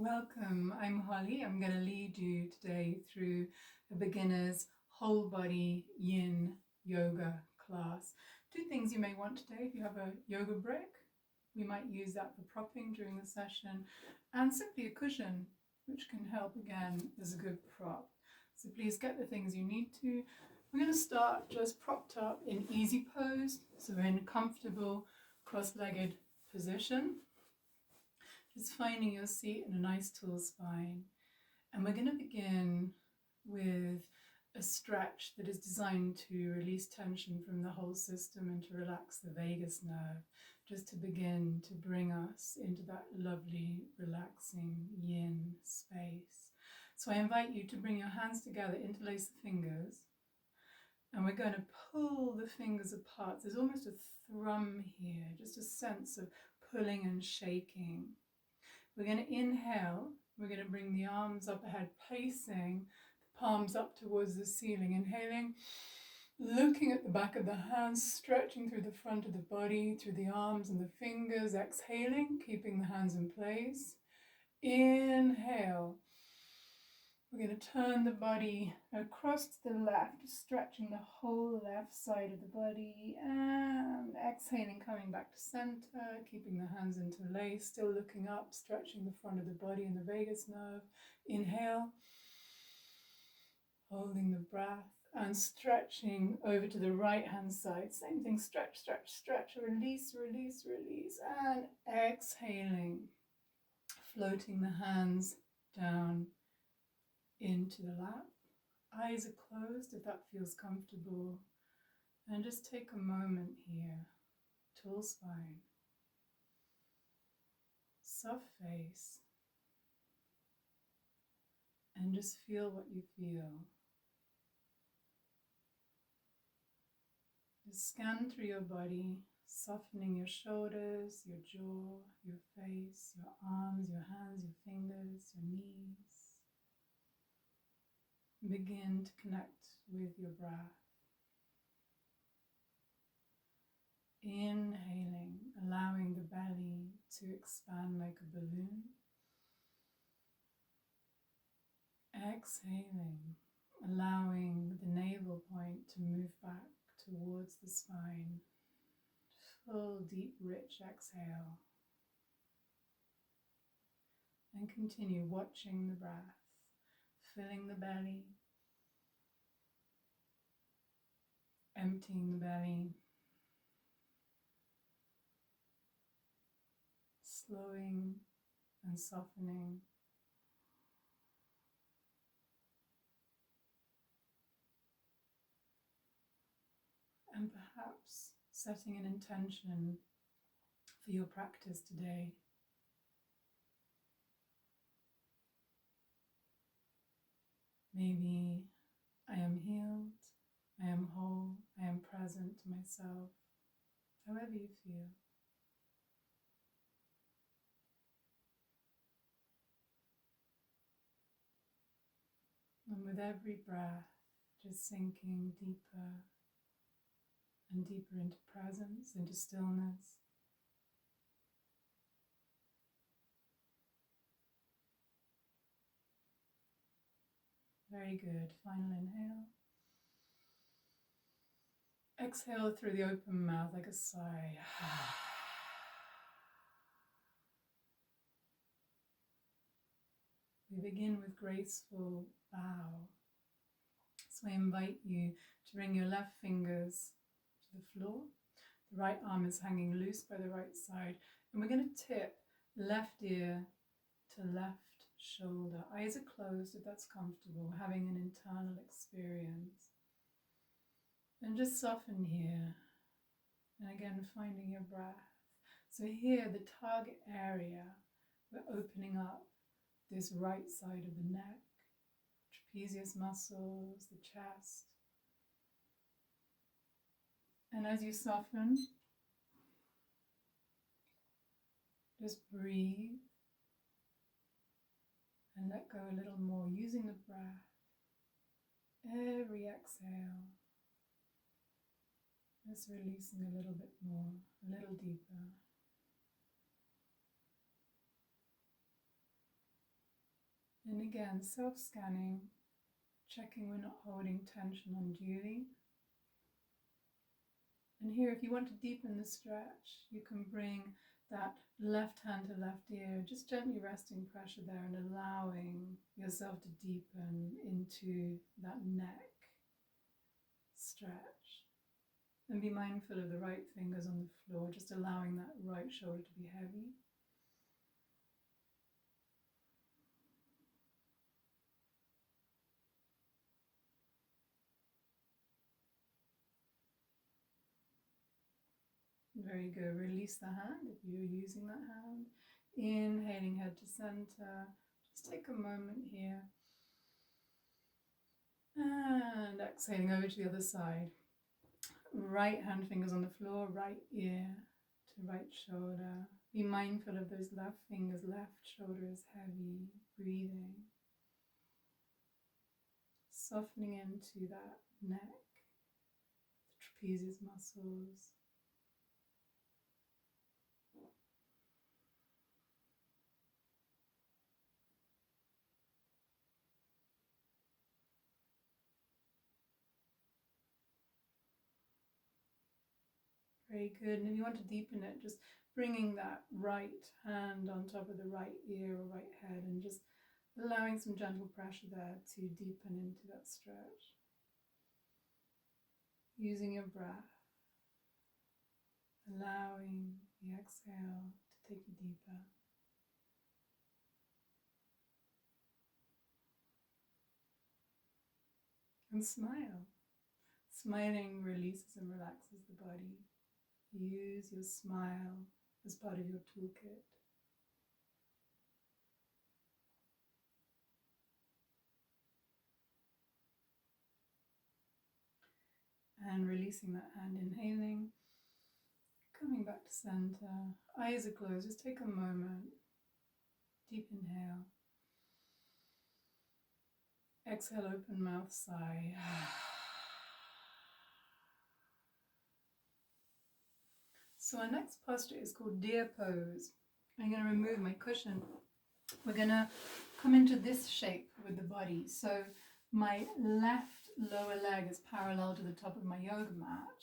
Welcome, I'm Holly. I'm going to lead you today through a beginner's whole body yin yoga class. Two things you may want today: if you have a yoga brick, we might use that for propping during the session, and simply a cushion, which can help again as a good prop. So please get the things you need to. We're going to start just propped up in easy pose, so we're in a comfortable cross-legged position. Just finding your seat in a nice tall spine. And we're going to begin with a stretch that is designed to release tension from the whole system and to relax the vagus nerve, just to begin to bring us into that lovely, relaxing yin space. So I invite you to bring your hands together, interlace the fingers, and we're going to pull the fingers apart. There's almost a thrum here, just a sense of pulling and shaking. We're going to inhale, we're going to bring the arms up ahead, placing the palms up towards the ceiling. Inhaling, looking at the back of the hands, stretching through the front of the body, through the arms and the fingers. Exhaling, keeping the hands in place. Inhale. We're going to turn the body across to the left, stretching the whole left side of the body, and exhaling, coming back to center, keeping the hands interlaced, still looking up, stretching the front of the body and the vagus nerve. Inhale, holding the breath, and stretching over to the right hand side. Same thing, stretch, stretch, stretch, release, release, release, and exhaling, floating the hands down into the lap. Eyes are closed if that feels comfortable. And just take a moment here. Tall spine. Soft face. And just feel what you feel. Just scan through your body, softening your shoulders, your jaw, your face, your arms, your hands, your fingers, your knees. Begin to connect with your breath. Inhaling, allowing the belly to expand like a balloon. Exhaling, allowing the navel point to move back towards the spine. Full, deep, rich exhale. And continue watching the breath, filling the belly, emptying the belly, slowing and softening. And perhaps setting an intention for your practice today. Maybe I am healed, I am whole, I am present to myself, however you feel. And with every breath, just sinking deeper and deeper into presence, into stillness. Very good. Final inhale. Exhale through the open mouth like a sigh. We begin with graceful bow. So I invite you to bring your left fingers to the floor. The right arm is hanging loose by the right side. And we're going to tip left ear to left shoulder. Eyes are closed if that's comfortable, having an internal experience. And just soften here. And again, finding your breath. So here, the target area, we're opening up this right side of the neck, trapezius muscles, the chest. And as you soften, just breathe and let go a little more, using the breath. Every exhale, just releasing a little bit more, a little deeper. And again, self-scanning, checking we're not holding tension unduly. And here, if you want to deepen the stretch, you can bring that left hand to left ear, just gently resting pressure there and allowing yourself to deepen into that neck stretch. And be mindful of the right fingers on the floor, just allowing that right shoulder to be heavy. Very good. Release the hand if you're using that hand. Inhaling head to center. Just take a moment here. And exhaling over to the other side. Right hand fingers on the floor, right ear to right shoulder. Be mindful of those left fingers, left shoulder is heavy. Breathing. Softening into that neck, the trapezius muscles. Very good. And if you want to deepen it, just bringing that right hand on top of the right ear or right head and just allowing some gentle pressure there to deepen into that stretch. Using your breath, allowing the exhale to take you deeper. And smile. Smiling releases and relaxes the body. Use your smile as part of your toolkit. And releasing that hand, inhaling, coming back to center. Eyes are closed, just take a moment. Deep inhale. Exhale, open mouth, sigh. So our next posture is called deer pose. I'm going to remove my cushion. We're going to come into this shape with the body. So my left lower leg is parallel to the top of my yoga mat,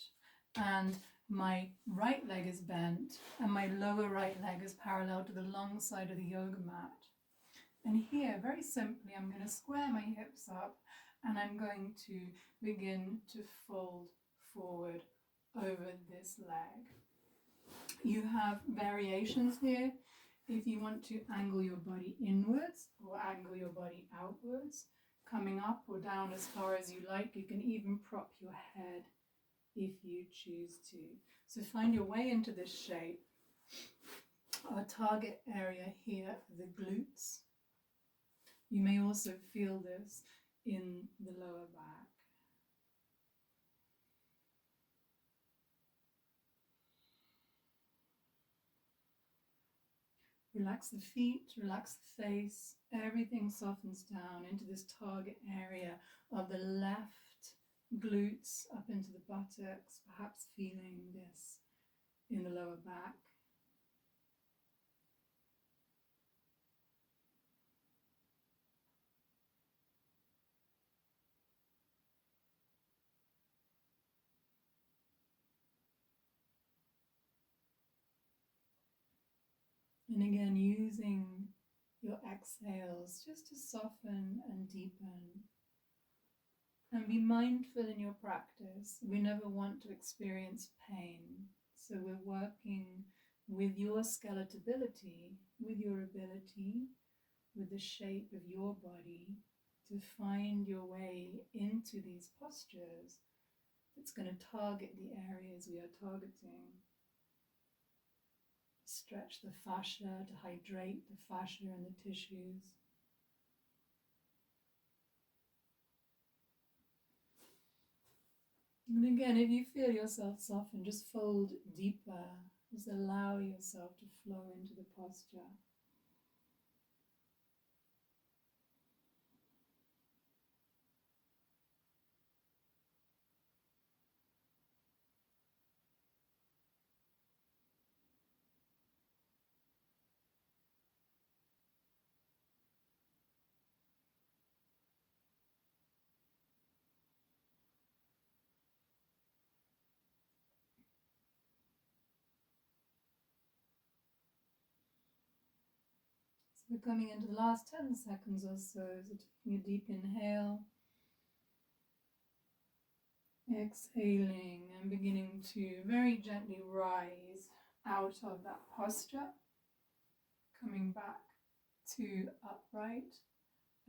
and my right leg is bent, and my lower right leg is parallel to the long side of the yoga mat. And here, very simply, I'm going to square my hips up, and I'm going to begin to fold forward over this leg. You have variations here. If you want to angle your body inwards or angle your body outwards, coming up or down as far as you like, you can even prop your head if you choose to. So find your way into this shape. Our target area here are the glutes. You may also feel this in the lower back. Relax the feet, relax the face, everything softens down into this target area of the left glutes up into the buttocks, perhaps feeling this in the lower back. And again, using your exhales just to soften and deepen. And be mindful in your practice. We never want to experience pain. So we're working with your skeletability, with your ability, with the shape of your body to find your way into these postures that's going to target the areas we are targeting. Stretch the fascia, to hydrate the fascia and the tissues. And again, if you feel yourself soften, just fold deeper. Just allow yourself to flow into the posture. We're coming into the last 10 seconds or so, so taking a deep inhale, exhaling and beginning to very gently rise out of that posture, coming back to upright,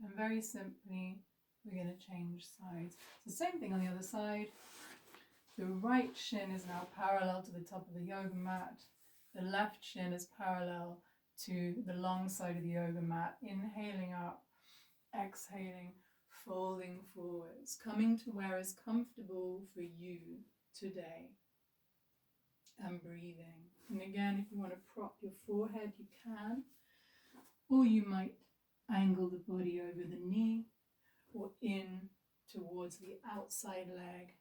and very simply we're going to change sides. So same thing on the other side. The right shin is now parallel to the top of the yoga mat. The left shin is parallel to the long side of the yoga mat. Inhaling up, exhaling, folding forwards, coming to where is comfortable for you today, and breathing. And again, if you want to prop your forehead, you can, or you might angle the body over the knee or in towards the outside leg,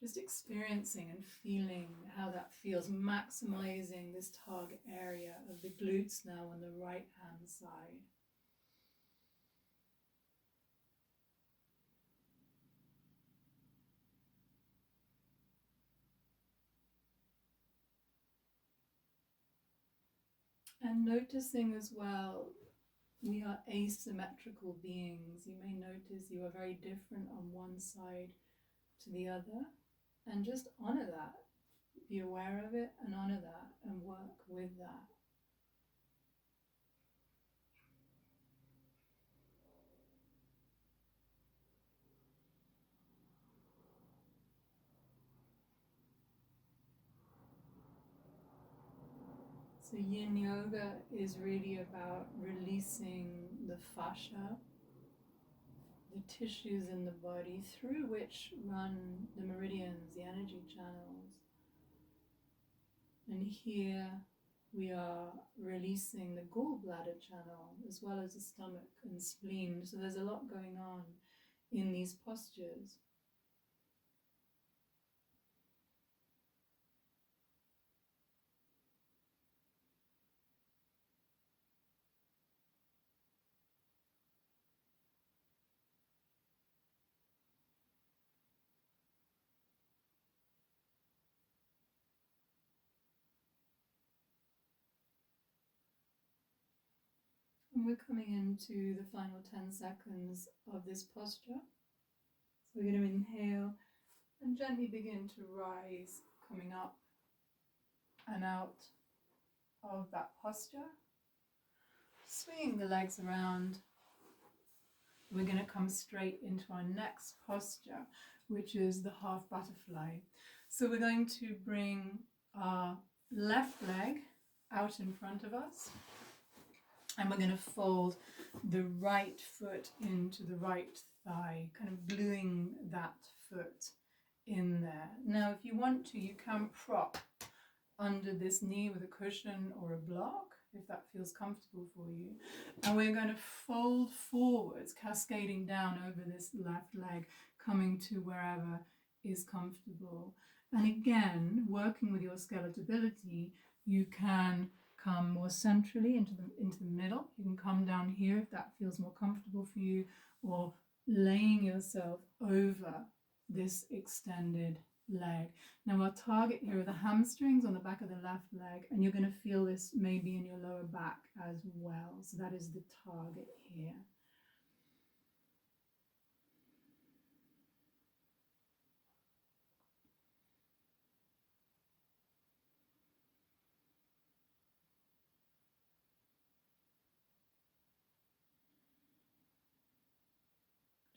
just experiencing and feeling how that feels, maximizing this target area of the glutes now on the right hand side. And noticing as well, we are asymmetrical beings. You may notice you are very different on one side to the other, and just honor that. Be aware of it and honor that and work with that. So yin yoga is really about releasing the fascia, the tissues in the body through which run the meridians, the energy channels. And here we are releasing the gallbladder channel as well as the stomach and spleen. So there's a lot going on in these postures. And we're coming into the final 10 seconds of this posture. So we're going to inhale and gently begin to rise, coming up and out of that posture. Swinging the legs around. We're going to come straight into our next posture, which is the half butterfly. So we're going to bring our left leg out in front of us, and we're going to fold the right foot into the right thigh, kind of gluing that foot in there. Now, if you want to, you can prop under this knee with a cushion or a block, if that feels comfortable for you. And we're going to fold forwards, cascading down over this left leg, coming to wherever is comfortable. And again, working with your skeletability, you can come more centrally into the middle. You can come down here if that feels more comfortable for you, or laying yourself over this extended leg. Now our target here are the hamstrings on the back of the left leg, and you're going to feel this maybe in your lower back as well. So that is the target here.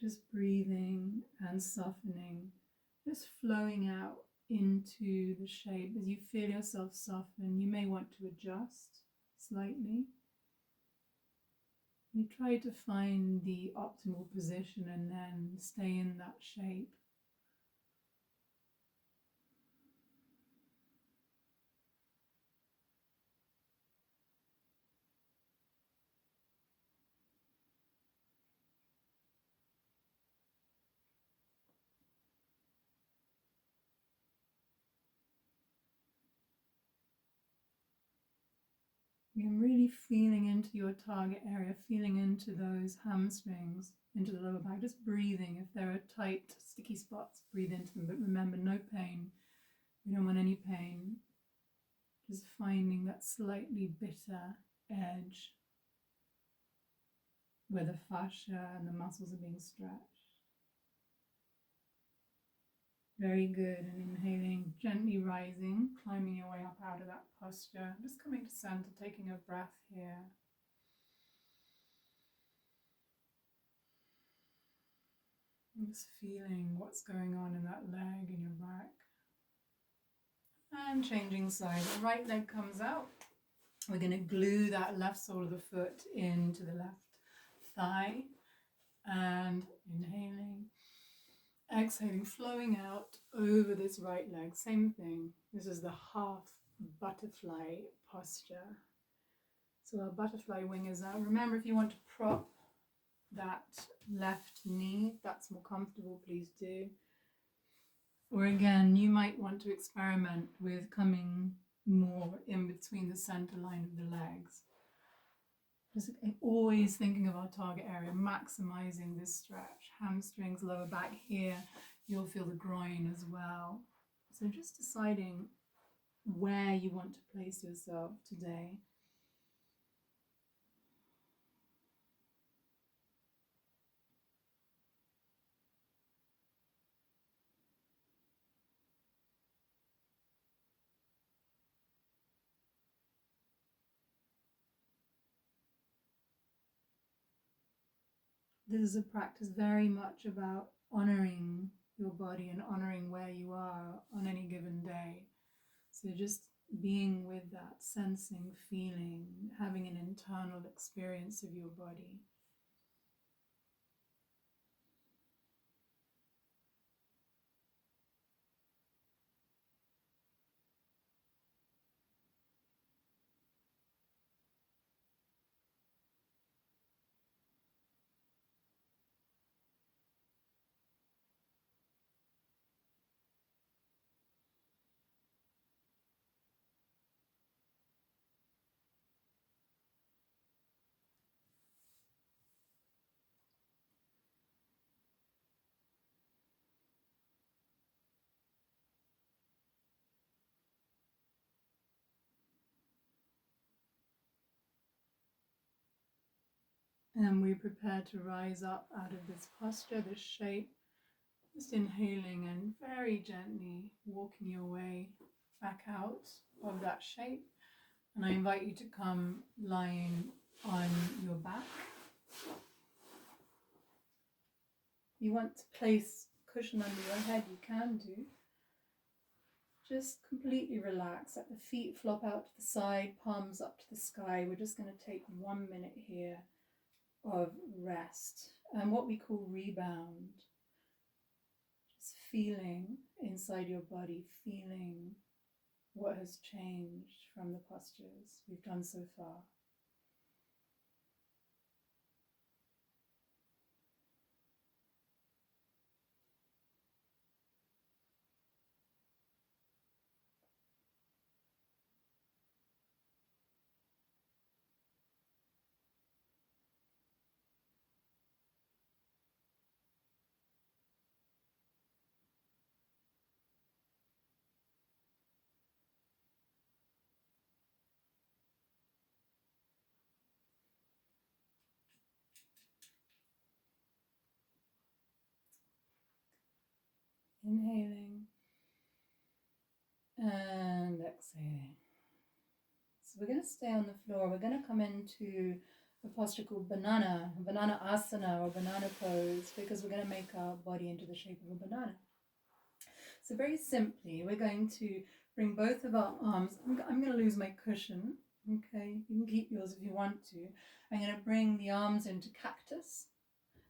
Just breathing and softening, just flowing out into the shape. As you feel yourself soften, you may want to adjust slightly. You try to find the optimal position and then stay in that shape. You're really feeling into your target area, feeling into those hamstrings, into the lower back, just breathing. If there are tight, sticky spots, breathe into them. But remember, no pain. We don't want any pain. Just finding that slightly bitter edge. where the fascia and the muscles are being stretched. Very good. And inhaling, gently rising, climbing your way up out of that posture. Just coming to center, taking a breath here. And just feeling what's going on in that leg, in your back. And changing side. The right leg comes out. We're going to glue that left sole of the foot into the left thigh. And inhaling. Exhaling, flowing out over this right leg. Same thing. This is the half butterfly posture. So our butterfly wing is out. Remember, if you want to prop that left knee, if that's more comfortable, please do. Or again, you might want to experiment with coming more in between the center line of the legs. Just always thinking of our target area, maximizing this stretch. Hamstrings, lower back here, you'll feel the groin as well. So just deciding where you want to place yourself today. This is a practice very much about honoring your body and honoring where you are on any given day. So just being with that, sensing, feeling, having an internal experience of your body. And we prepare to rise up out of this posture, this shape, just inhaling and very gently walking your way back out of that shape. And I invite you to come lying on your back. If you want to place cushion under your head, you can do. Just completely relax. Let the feet flop out to the side, palms up to the sky. We're just going to take 1 minute here of rest and what we call rebound. Just feeling inside your body, feeling what has changed from the postures we've done so far. Inhaling and exhaling. So we're going to stay on the floor. We're going to come into a posture called banana asana or banana pose, because we're going to make our body into the shape of a banana. So very simply, we're going to bring both of our arms. I'm going to lose my cushion. Okay, you can keep yours if you want to. I'm going to bring the arms into cactus.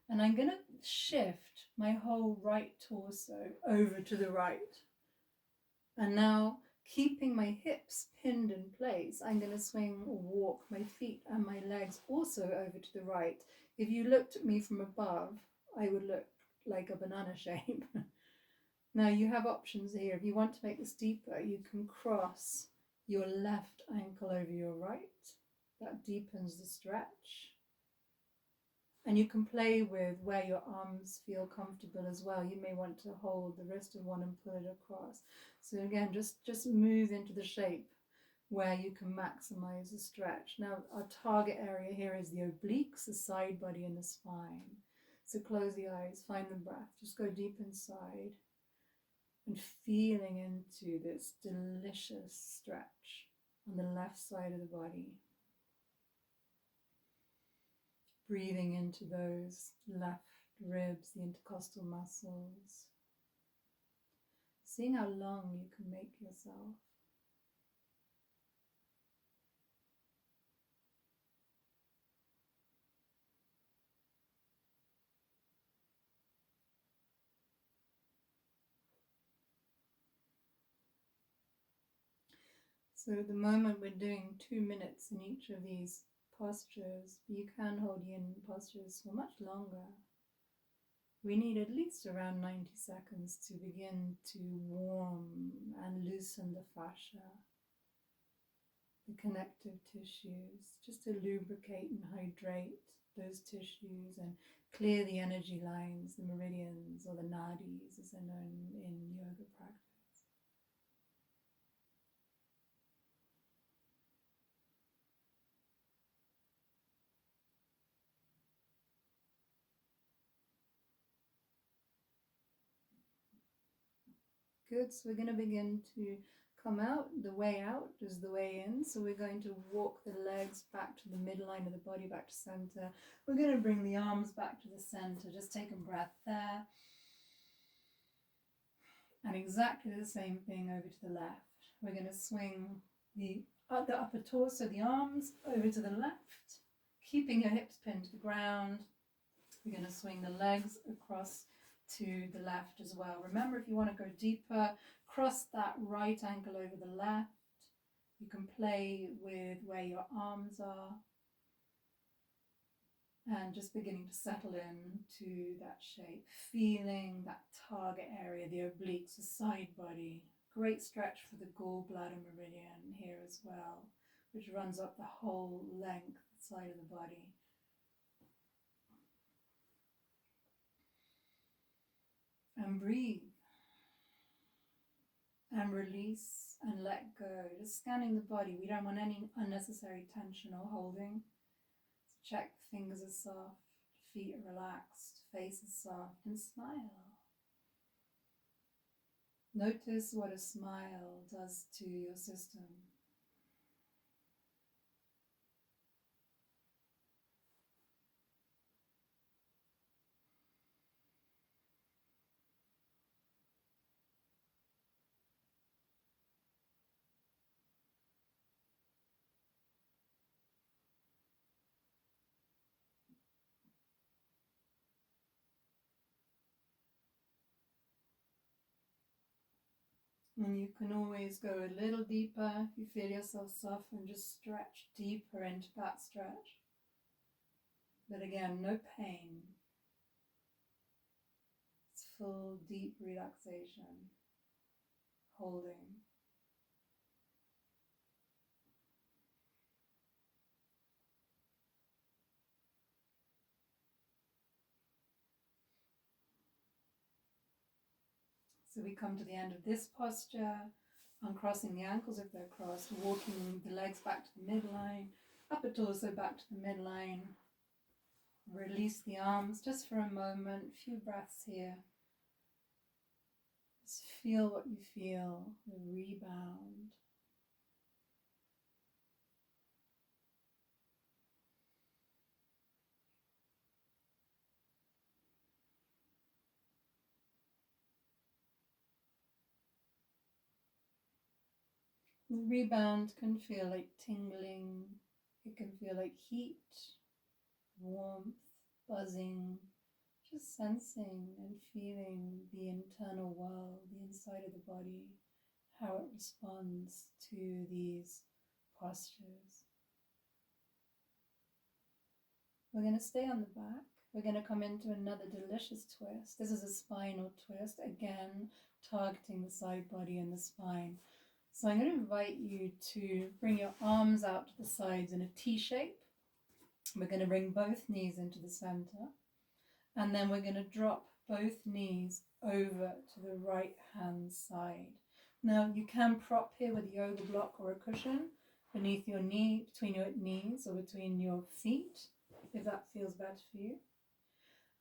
And I'm going to shift my whole right torso over to the right. And now, keeping my hips pinned in place, I'm going to swing or walk my feet and my legs also over to the right. If you looked at me from above, I would look like a banana shape. Now you have options here. If you want to make this deeper, you can cross your left ankle over your right. That deepens the stretch. And you can play with where your arms feel comfortable as well. You may want to hold the wrist of one and pull it across. So again, just move into the shape where you can maximize the stretch. Now, our target area here is the obliques, the side body, and the spine. So close the eyes, find the breath, just go deep inside and feeling into this delicious stretch on the left side of the body. Breathing into those left ribs, the intercostal muscles. Seeing how long you can make yourself. So at the moment we're doing 2 minutes in each of these postures, but you can hold yin postures for much longer. We need at least around 90 seconds to begin to warm and loosen the fascia, the connective tissues, just to lubricate and hydrate those tissues and clear the energy lines, the meridians, or the nadis as they're known in yoga practice. Good, so we're going to begin to come out. The way out is the way in, so we're going to walk the legs back to the midline of the body, back to center. We're going to bring the arms back to the center, just take a breath there. And exactly the same thing over to the left. We're going to swing the upper torso, the arms, over to the left, keeping your hips pinned to the ground. We're going to swing the legs across to the left as well. Remember, if you want to go deeper, cross that right ankle over the left. You can play with where your arms are and just beginning to settle in to that shape, feeling that target area, the obliques, the side body. Great stretch for the gallbladder meridian here as well, which runs up the whole length side of the body. And breathe. And release and let go. Just scanning the body. We don't want any unnecessary tension or holding. So check fingers are soft, feet are relaxed, face is soft, and smile. Notice what a smile does to your system. And you can always go a little deeper if you feel yourself soften, just stretch deeper into that stretch. But again, no pain. It's full, deep relaxation, holding. So we come to the end of this posture, uncrossing the ankles if they're crossed, walking the legs back to the midline, upper torso back to the midline. Release the arms just for a moment, a few breaths here. Just feel what you feel, the rebound. The rebound can feel like tingling, it can feel like heat, warmth, buzzing, just sensing and feeling the internal world, the inside of the body, how it responds to these postures. We're going to stay on the back. We're going to come into another delicious twist. This is a spinal twist, again, targeting the side body and the spine. So I'm going to invite you to bring your arms out to the sides in a T shape. We're going to bring both knees into the center. And then we're going to drop both knees over to the right hand side. Now you can prop here with a yoga block or a cushion beneath your knee, between your knees or between your feet, if that feels better for you.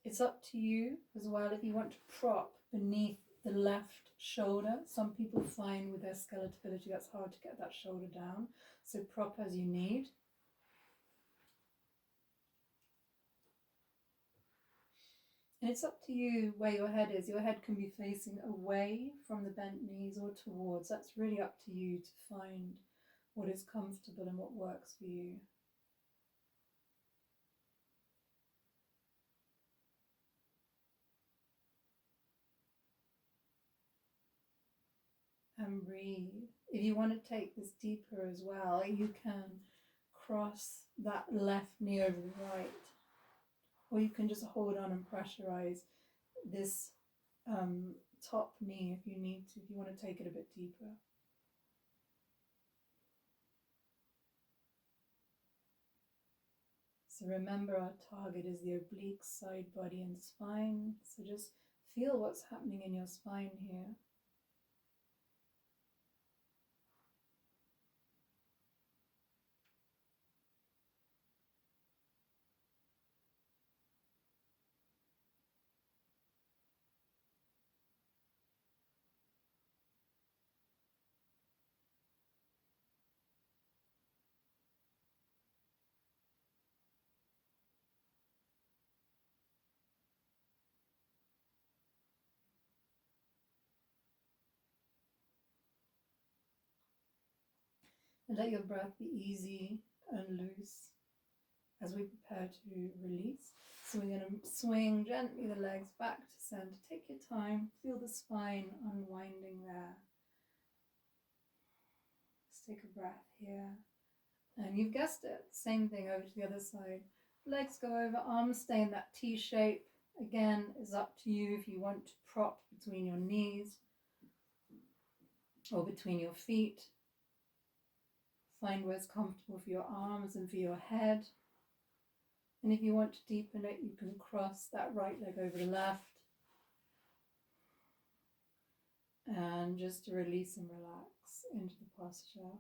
It's up to you as well if you want to prop beneath the left shoulder. Some people find with their skeletability that's hard to get that shoulder down, so prop as you need. And it's up to you where your head is. Your head can be facing away from the bent knees or towards. That's really up to you to find what is comfortable and what works for you. And breathe. If you want to take this deeper as well, you can cross that left knee over the right. Or you can just hold on and pressurize this top knee if you need to, if you want to take it a bit deeper. So remember, our target is the oblique, side, body and spine. So just feel what's happening in your spine here. And let your breath be easy and loose as we prepare to release. So we're going to swing gently the legs back to center. Take your time, feel the spine unwinding there. Let's take a breath here. And you've guessed it, same thing over to the other side. Legs go over, arms stay in that T shape. Again, it's up to you if you want to prop between your knees or between your feet. Find where it's comfortable for your arms and for your head. And if you want to deepen it, you can cross that right leg over the left. And just to release and relax into the posture.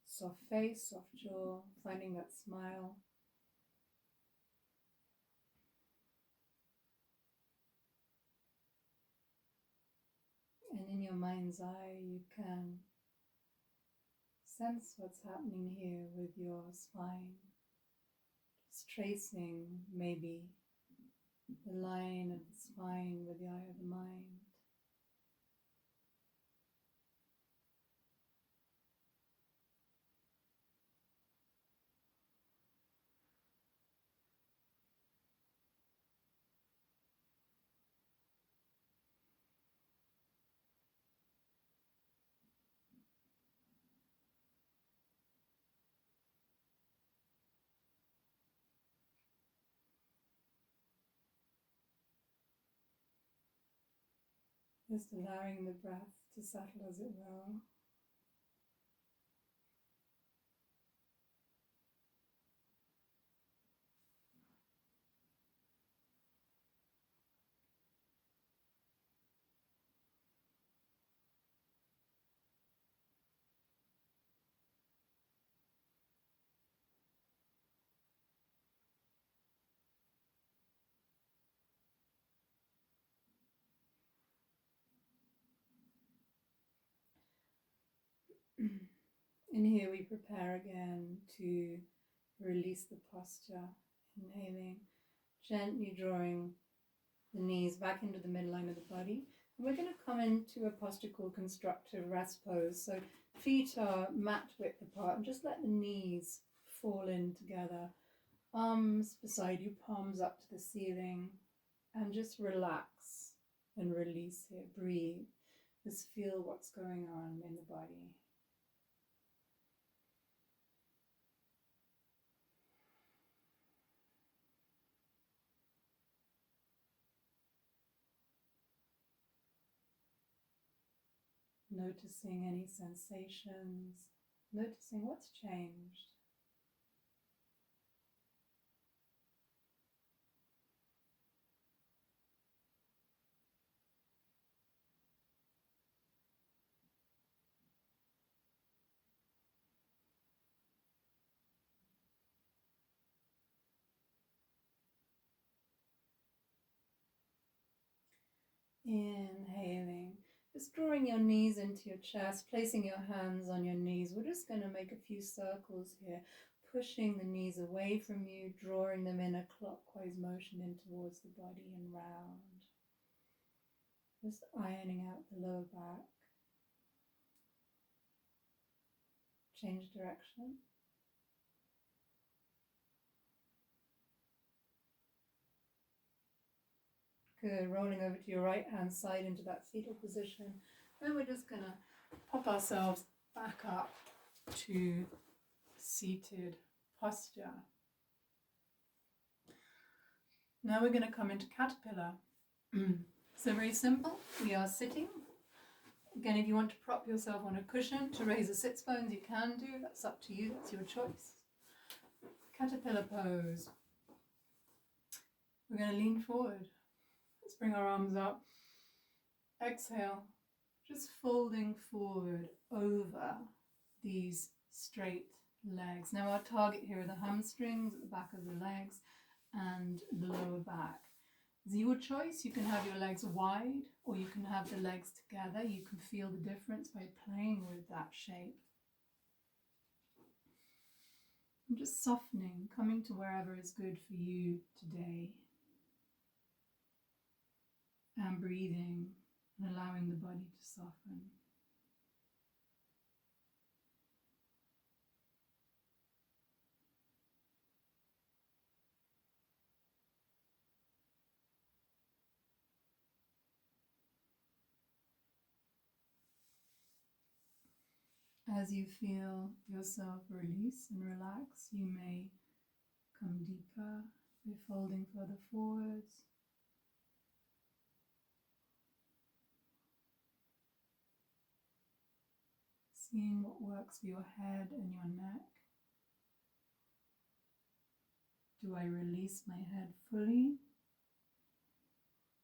Soft face, soft jaw, finding that smile. And in your mind's eye, you can sense what's happening here with your spine. Just tracing maybe the line of the spine with the eye of the mind. Just allowing the breath to settle as it will. And here we prepare again to release the posture. Inhaling, gently drawing the knees back into the midline of the body. And we're going to come into a posture called constructive rest pose. So feet are mat width apart and just let the knees fall in together. Arms beside you, palms up to the ceiling. And just relax and release here. Breathe. Just feel what's going on in the body. Noticing any sensations, noticing what's changed. Inhaling, just drawing your knees into your chest, placing your hands on your knees. We're just going to make a few circles here, pushing the knees away from you, drawing them in a clockwise motion in towards the body and round. Just ironing out the lower back. Change direction. Good, rolling over to your right hand side into that fetal position. And we're just going to pop ourselves back up to seated posture. Now we're going to come into caterpillar. So very simple. We are sitting. Again, if you want to prop yourself on a cushion to raise the sits bones, you can do. That's up to you. That's your choice. Caterpillar pose. We're going to lean forward. Let's bring our arms up. Exhale. Just folding forward over these straight legs. Now our target here are the hamstrings at the back of the legs and the lower back. It's your choice. You can have your legs wide or you can have the legs together. You can feel the difference by playing with that shape. And just softening, coming to wherever is good for you today. And breathing and allowing the body to soften. As you feel yourself release and relax, you may come deeper by folding further forwards. Seeing what works for your head and your neck. Do I release my head fully?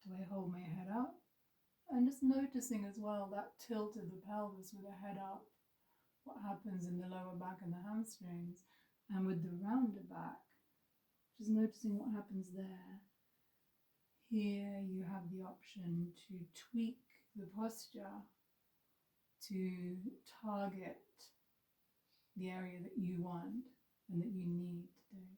Do I hold my head up? And just noticing as well that tilt of the pelvis with the head up. What happens in the lower back and the hamstrings, and with the rounder back, just noticing what happens there. Here you have the option to tweak the posture to target the area that you want and that you need today.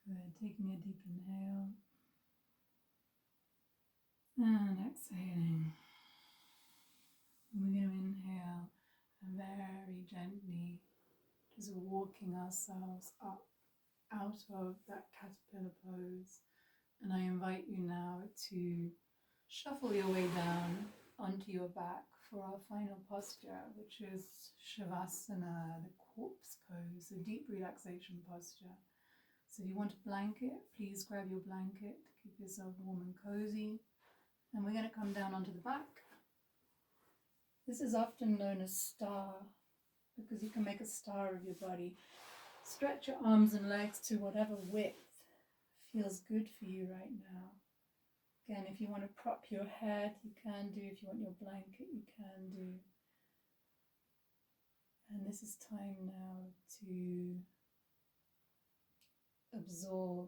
Good. Taking a deep inhale and exhaling. We're going to inhale and very gently just walking ourselves up out of that caterpillar pose. And I invite you now to shuffle your way down onto your back for our final posture, which is Shavasana, the corpse pose, a deep relaxation posture. So if you want a blanket, please grab your blanket to keep yourself warm and cozy. And we're going to come down onto the back. This is often known as star, because you can make a star of your body. Stretch your arms and legs to whatever width feels good for you right now. Again, if you want to prop your head, you can do. If you want your blanket, you can do. And this is time now to absorb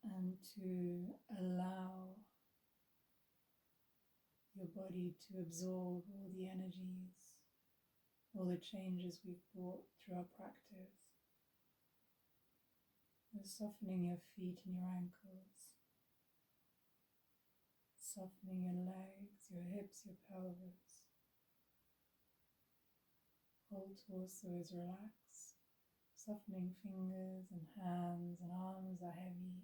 and to allow your body to absorb all the energies, all the changes we've brought through our practice. You're softening your feet and your ankles. softening your legs, your hips, your pelvis. Whole torso is relaxed. Softening fingers and hands and arms are heavy.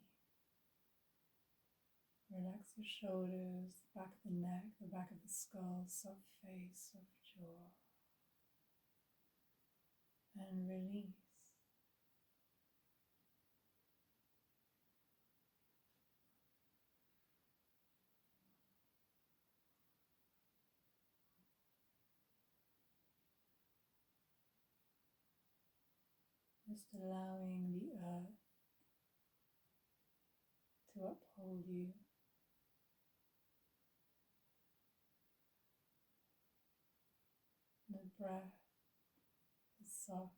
Relax your shoulders, the back of the neck, the back of the skull, soft face, soft jaw. And release. Just allowing the earth to uphold you. The breath is soft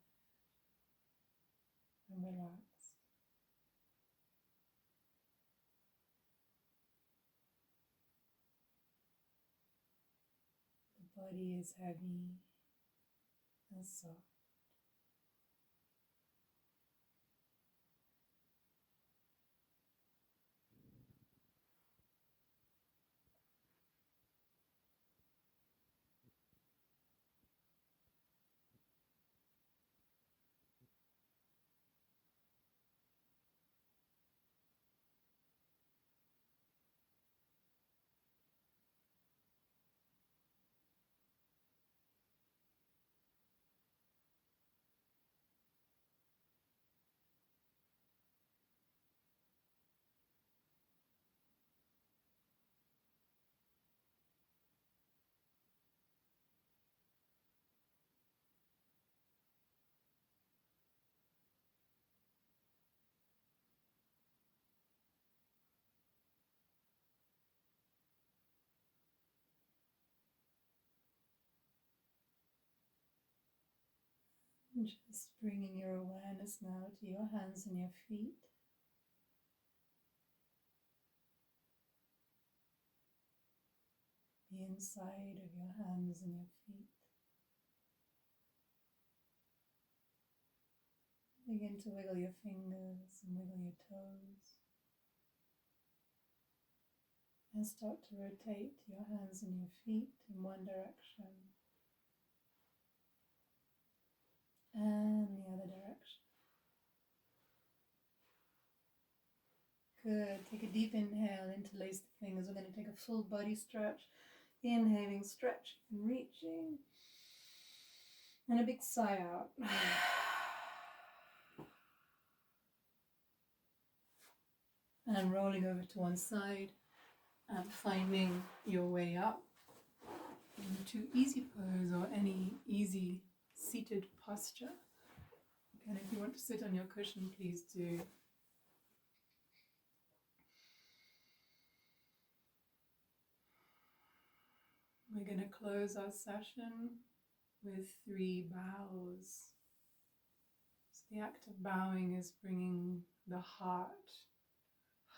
and relaxed. The body is heavy and soft. And just bringing your awareness now to your hands and your feet. The inside of your hands and your feet. Begin to wiggle your fingers and wiggle your toes. And start to rotate your hands and your feet in one direction and the other direction. Good. Take a deep inhale, interlace the fingers. We're going to take a full body stretch. Inhaling, stretching and reaching. And a big sigh out. And rolling over to one side and finding your way up into easy pose or any easy seated posture. And if you want to sit on your cushion, please do. We're going to close our session with 3 bows. So the act of bowing is bringing the heart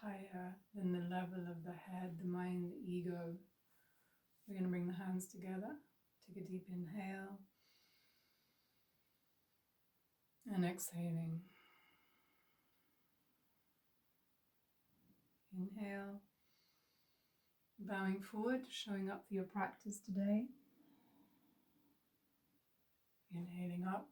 higher than the level of the head, the mind, the ego. We're going to bring the hands together. Take a deep inhale. And exhaling. Inhale. Bowing forward, showing up for your practice today. Inhaling up.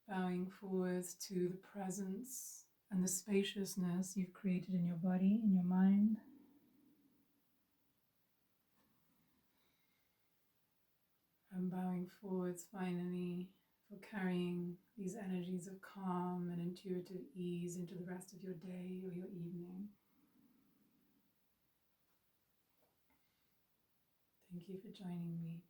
Bowing forwards to the presence and the spaciousness you've created in your body, in your mind. And bowing forwards finally for carrying these energies of calm and intuitive ease into the rest of your day or your evening. Thank you for joining me.